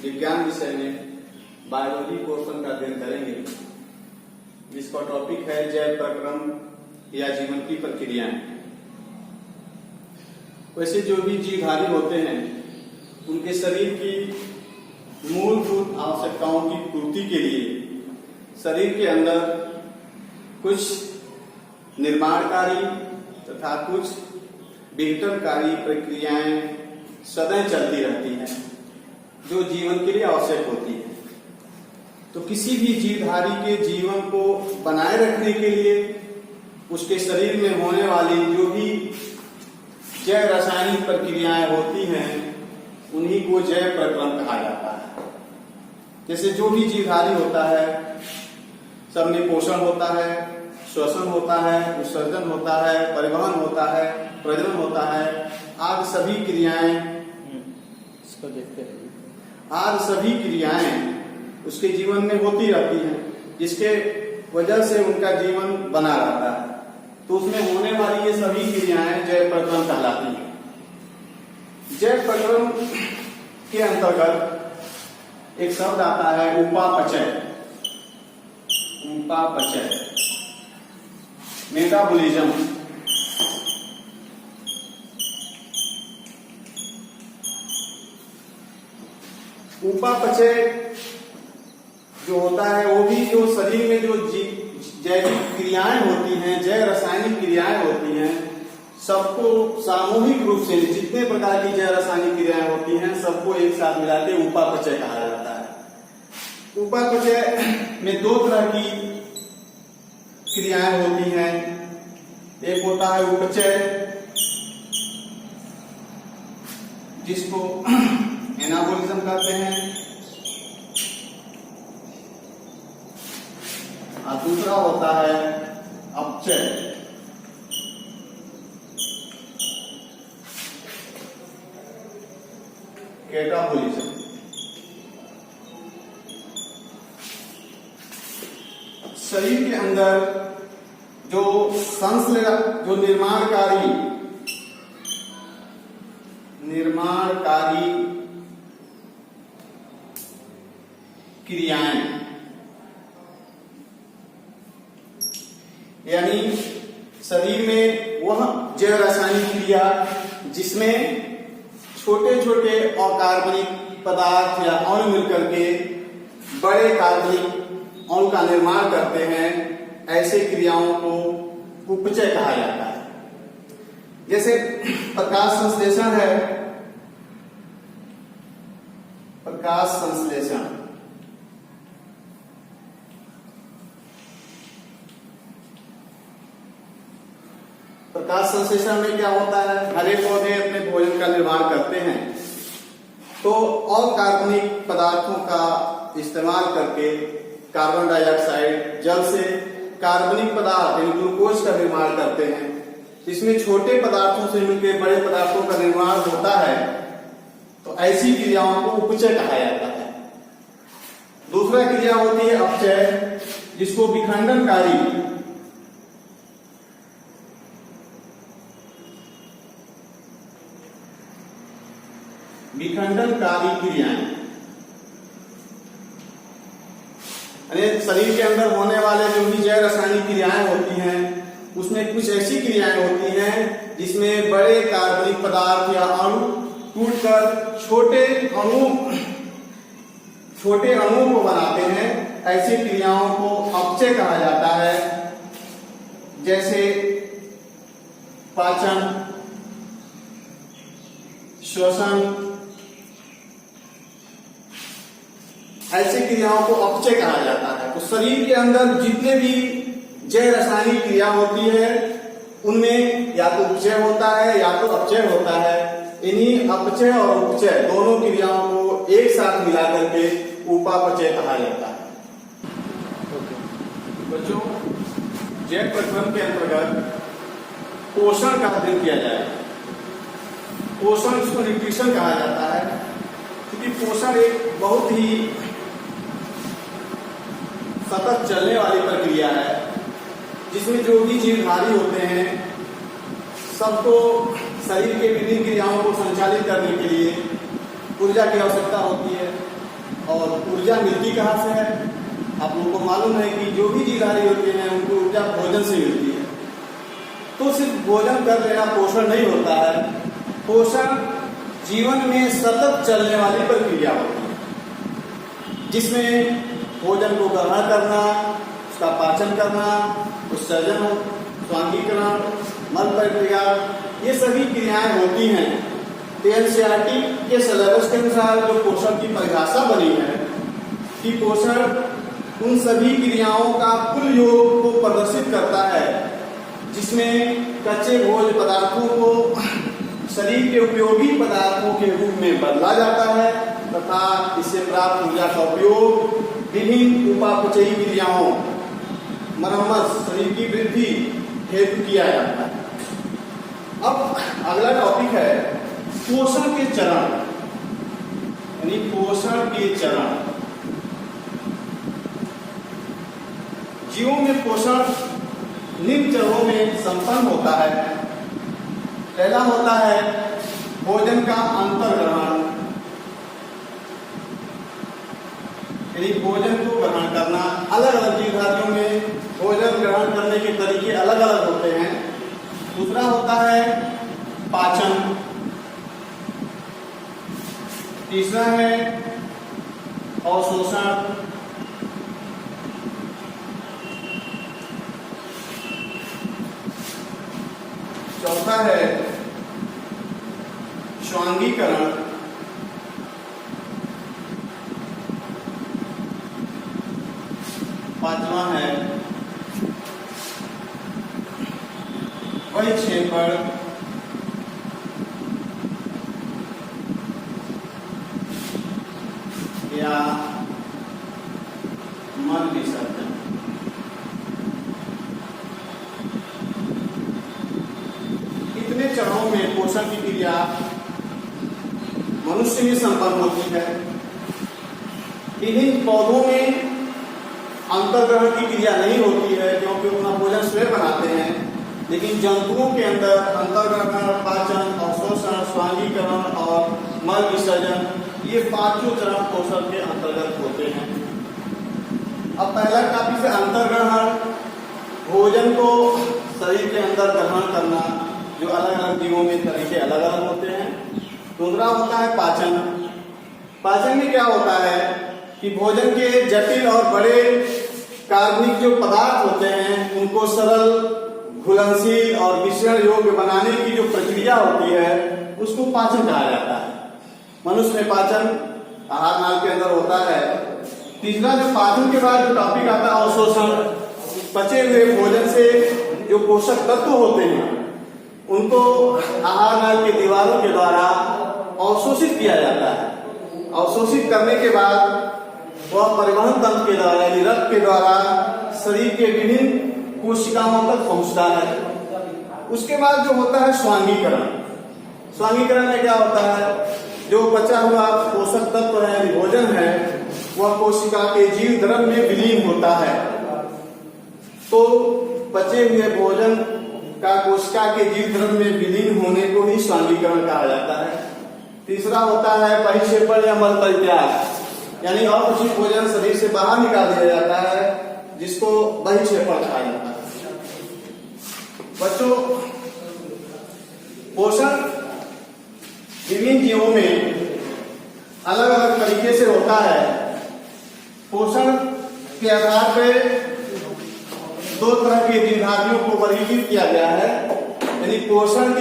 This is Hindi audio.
विज्ञान विषय में बायोलॉजी पोर्शन का अध्ययन करेंगे, जिसका टॉपिक है जैव प्रक्रम या जीवन की प्रक्रियाएं। वैसे जो भी जीवधारी होते हैं उनके शरीर की मूलभूत आवश्यकताओं की पूर्ति के लिए शरीर के अंदर कुछ निर्माणकारी तथा कुछ विघटनकारी प्रक्रियाएं सदैव चलती रहती हैं, जो जीवन के लिए आवश्यक होती है। तो किसी भी जीवधारी के जीवन को बनाए रखने के लिए उसके शरीर में होने वाली जो भी जैव रासायनिक प्रक्रियाएं होती हैं उन्हीं को जैव प्रक्रम कहा जाता है। जैसे जो भी जीवधारी होता है सब में पोषण होता है, श्वसन होता है, उत्सर्जन होता है, परिवहन होता है, प्रजनन होता है, आदि सभी क्रियाएं इसको देखते रहिए। आदि सभी क्रियाएं उसके जीवन में होती रहती हैं, जिसके वजह से उनका जीवन बना रहता है। तो उसमें होने वाली ये सभी क्रियाएं जैव प्रक्रम कहलाती हैं। जैव प्रक्रम के अंतर्गत एक शब्द आता है उपापचय। उपापचय मेटाबॉलिज्म। उपापचय जो होता है वो भी जो शरीर में जो जैविक क्रियाएं होती हैं, जैव रासायनिक क्रियाएं होती हैं, सबको सामूहिक रूप से जितने प्रकार की जैव रासायनिक क्रियाएं होती हैं सबको एक साथ मिला के उपापचय कहा जाता है। उपापचय में दो तरह की क्रियाएं होती हैं। एक होता है उपचय, जिसको एनाबॉलिज्म कहते हैं, और दूसरा होता है अपचय। कैटाबॉलिज्म। शरीर के अंदर जो जो निर्माणकारी क्रियाएं, यानी शरीर में वह जैव रासायनिक क्रिया जिसमें छोटे छोटे अकार्बनिक पदार्थ या अणु मिलकर के बड़े कार्बनिक अणु का निर्माण करते हैं, ऐसे क्रियाओं को उपचय कहा जाता है। जैसे प्रकाश संश्लेषण है, प्रकाश संश्लेषण। प्रकाश संश्लेषण में क्या होता है, हरे पौधे अपने भोजन का निर्माण करते हैं तो अकार्बनिक पदार्थों का इस्तेमाल करके कार्बन डाइऑक्साइड, जल से कार्बनिक पदार्थ यानी ग्लूकोज का निर्माण करते हैं। इसमें छोटे पदार्थों से मिलकर बड़े पदार्थों का निर्माण होता है, तो ऐसी क्रियाओं को उपचय कहा जाता है। दूसरा क्रिया होती है अपचय, जिसको विखंडनकारी क्रियाएं, शरीर के अंदर होने वाले जो भी जैव रासायनिक क्रियाएं होती हैं उसमें कुछ ऐसी क्रियाएं होती हैं जिसमें बड़े कार्बनिक पदार्थ या अणु टूटकर छोटे अणुओं को बनाते हैं। ऐसी क्रियाओं को अपचय कहा जाता है। जैसे पाचन, श्वसन, ऐसी क्रियाओं को अपचय कहा जाता है। तो शरीर के अंदर जितने भी जैव रासायनिक क्रिया होती है उनमें या तो उपचय होता है या तो अपचय होता है। इन्हीं अपचय और उपचय दोनों क्रियाओं को एक साथ मिला करके उपापचय कहा जाता है। बच्चों, जैव प्रक्रम के अंतर्गत पोषण का अध्ययन किया जाए। पोषण, इसको न्यूट्रिशन कहा जाता है, क्योंकि पोषण एक बहुत ही सतत चलने वाली प्रक्रिया है, जिसमें जो भी जीवधारी होते हैं सबको शरीर के विभिन्न क्रियाओं को संचालित करने के लिए ऊर्जा की आवश्यकता होती है। और ऊर्जा मिलती कहाँ से है? आप लोगों को मालूम है कि जो भी जीवधारी होते हैं उनको ऊर्जा भोजन से मिलती है। तो सिर्फ भोजन कर लेना पोषण नहीं होता है। पोषण जीवन में सतत चलने वाली प्रक्रिया होती है, जिसमें भोजन को ग्रहण करना, उसका पाचन करना, उत्सर्जन, स्वांगीकरण, मल प्रक्रिया, ये सभी क्रियाएं होती हैं। तो एनसीईआरटी के सिलेबस के अनुसार जो पोषण की परिभाषा बनी है कि पोषण उन सभी क्रियाओं का कुल योग को प्रदर्शित करता है, जिसमें कच्चे भोज्य पदार्थों को शरीर के उपयोगी पदार्थों के रूप में बदला जाता है तथा इससे प्राप्त ऊर्जा का उपयोग विभिन्न उपापचयी क्रियाओं, मरम्मत, शरीर की वृद्धि हेतु किया जाता है। अब अगला टॉपिक है पोषण के चरण, यानी पोषण के चरण। जीवों में पोषण निम्न चरणों में संपन्न होता है। पहला होता है भोजन का अंतर्ग्रहण, यानी भोजन को ग्रहण करना। अलग अलग जीवधारियों में भोजन ग्रहण करने के तरीके अलग अलग होते हैं। दूसरा होता है पाचन। तीसरा है अवशोषण। चौथा है स्वांगीकरण। पांचवा है परिक्षेपण। या मल विसर्जन। इतने चरणों में पोषण की क्रिया मनुष्य में संपन्न होती है। विभिन्न पौधों में अंतर्ग्रहण की क्रिया नहीं होती है क्योंकि अपना भोजन स्वयं बनाते हैं, लेकिन जंतुओं के अंदर अंतर्ग्रहण, पाचन, अवशोषण, स्वांगीकरण और मल विसर्जन, ये पांचों चरण पोषण के अंतर्गत होते हैं। अब पहला टॉपिक है अंतर्ग्रहण, भोजन को शरीर के अंदर ग्रहण करना, जो अलग अलग जीवों में तरीके अलग अलग होते हैं। दूसरा होता है पाचन। पाचन में क्या होता है कि भोजन के जटिल और बड़े कार्बनिक जो पदार्थ होते हैं उनको सरल, घुलनशील और मिश्रण योग्य बनाने की जो प्रक्रिया होती है उसको पाचन कहा जाता है। मनुष्य में पाचन आहार नाल के अंदर होता है। तीसरा जो पाचन के बाद जो टॉपिक आता है अवशोषण। पचे हुए भोजन से जो पोषक तत्व होते हैं उनको आहार नाल के दीवारों के द्वारा अवशोषित किया जाता है। अवशोषित करने के बाद वह परिवहन तंत्र के द्वारा यानी रक्त के द्वारा शरीर के विभिन्न कोशिकाओं तक पहुंचता है। उसके बाद जो होता है स्वांगीकरण। स्वांगीकरण में क्या होता है, जो बचा हुआ पोषक तत्व है यानी भोजन है वह कोशिका के जीव द्रव्य में विलीन होता है। तो बचे हुए भोजन का कोशिका के जीव द्रव्य में विलीन होने को ही स्वांगीकरण कहा जाता है। तीसरा होता है परिक्षेपण या मल परित्याग, यानी अकुचित भोजन शरीर से बाहर निकाल दिया जाता है, जिसको बहिक्षेपण कहा जाता है। बच्चों, पोषण विभिन्न जीवों में अलग अलग तरीके से होता है। पोषण के आधार पर दो तरह के जीवधारियों को वर्गीकृत किया गया है, यानी पोषण के